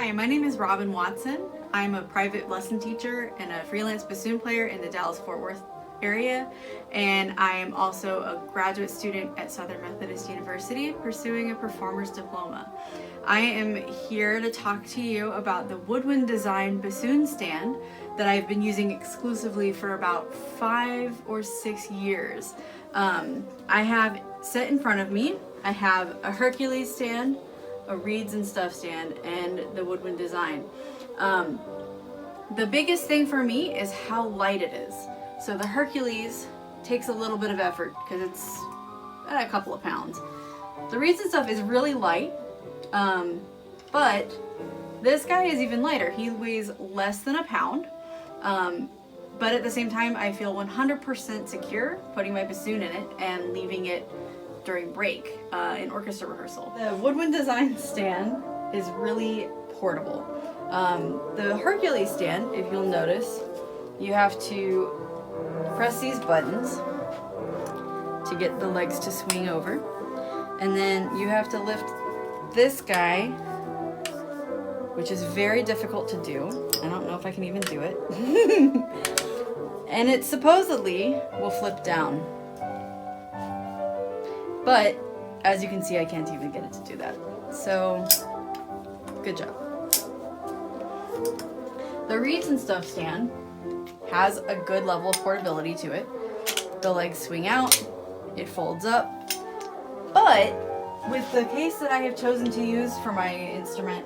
Hi, my name is Robyn Watson. I'm a private lesson teacher and a freelance bassoon player in the Dallas-Fort Worth area, and I am also a graduate student at Southern Methodist University pursuing a performer's diploma. I am here to talk to you about the WoodWindDesign bassoon stand that I've been using exclusively for about 5 or 6 years. I have set in front of me, I have a Hercules stand, a reeds and stuff stand, and the WoodWindDesign. The biggest thing for me is how light it is. So the Hercules takes a little bit of effort because it's a couple of pounds. The reeds and stuff is really light, but this guy is even lighter. He weighs less than a pound, but at the same time I feel 100% secure putting my bassoon in it and leaving it during break in orchestra rehearsal. The WoodWindDesign stand is really portable. The Hercules stand, if you'll notice, you have to press these buttons to get the legs to swing over, and then you have to lift this guy, which is very difficult to do. I don't know if I can even do it. And it supposedly will flip down. But as you can see, I can't even get it to do that. So, good job. The reeds and stuff stand has a good level of portability to it. The legs swing out, it folds up, but with the case that I have chosen to use for my instrument,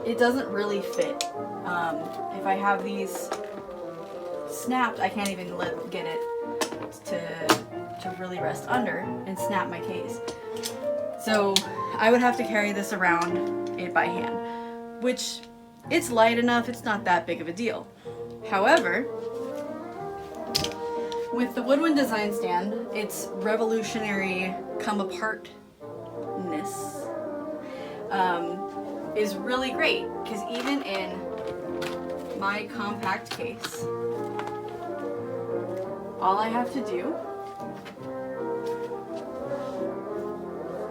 it doesn't really fit. If I have these snapped, I can't even get it to really rest under and snap my case. So I would have to carry this around it by hand, which it's light enough, it's not that big of a deal. However, with the WoodWindDesign stand, its revolutionary come apartness is really great, because even in my compact case, all I have to do,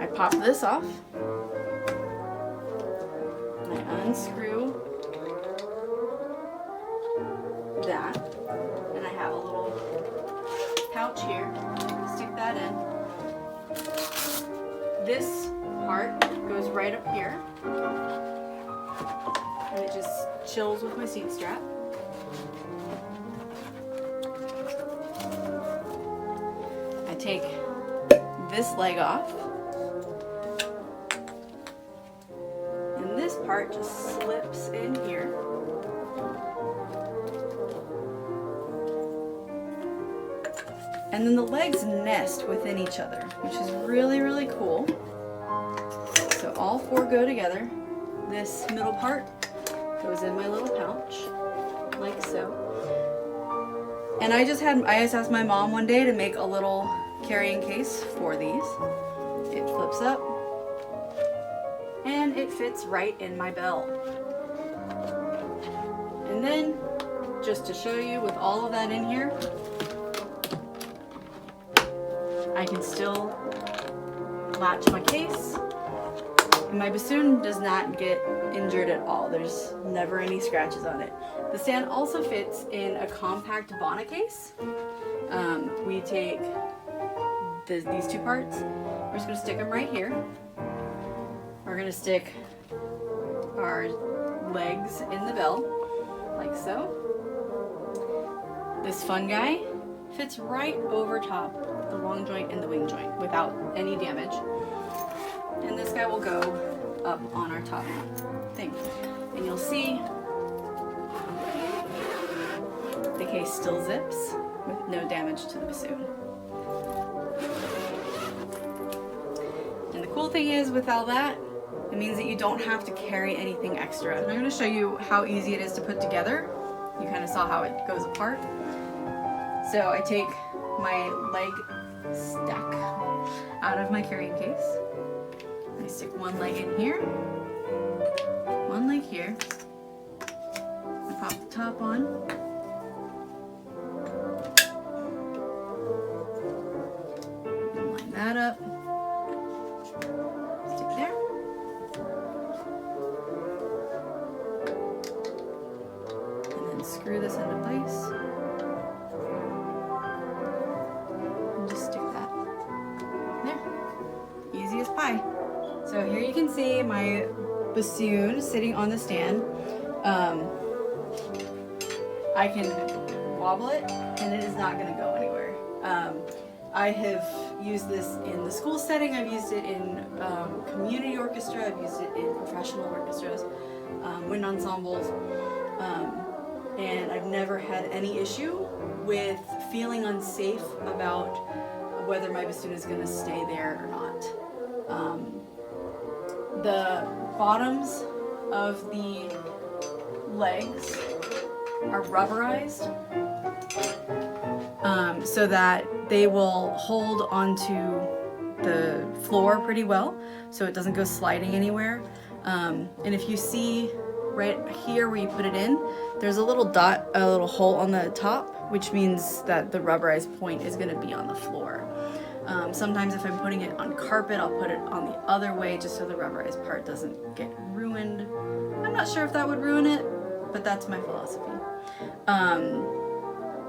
I pop this off, I unscrew that, and I have a little pouch here, stick that in. This part goes right up here, and it just chills with my seat strap. I take this leg off, and this part just slips in here. And then the legs nest within each other, which is really, really cool. So all 4 go together. This middle part goes in my little pouch, like so. And I just asked my mom one day to make a little carrying case for these. It flips up, and it fits right in my belt. And then, just to show you with all of that in here, I can still latch my case, and my bassoon does not get injured at all. There's never any scratches on it. The stand also fits in a compact bonnet case. We take these 2 parts, we're just going to stick them right here. We're going to stick our legs in the bell, like so. This fun guy fits right over top the long joint and the wing joint without any damage. And this guy will go up on our top thing. And you'll see the case still zips with no damage to the bassoon. And the cool thing is, with all that, it means that you don't have to carry anything extra. And I'm going to show you how easy it is to put together. You kind of saw how it goes apart. So I take my leg stack out of my carrying case. I stick one leg in here, one leg here. I pop the top on. Line that up. Stick there. screw this into place. And just stick that there. Easy as pie. So here you can see my bassoon sitting on the stand. I can wobble it and it is not going to go anywhere. I have used this in the school setting, I've used it in community orchestra, I've used it in professional orchestras, wind ensembles, and I've never had any issue with feeling unsafe about whether my bassoon is going to stay there or not. The bottoms of the legs are rubberized so that they will hold onto the floor pretty well so it doesn't go sliding anywhere. And if you see right here where you put it in, there's a little dot, a little hole on the top, which means that the rubberized point is going to be on the floor. Sometimes if I'm putting it on carpet, I'll put it on the other way just so the rubberized part doesn't get ruined. I'm not sure if that would ruin it, but that's my philosophy.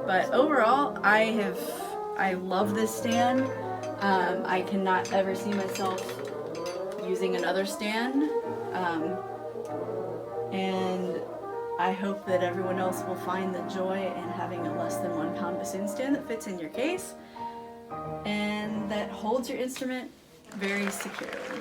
But overall, I love this stand. I cannot ever see myself using another stand. And I hope that everyone else will find the joy in having a less than 1 pound bassoon stand that fits in your case and that holds your instrument very securely.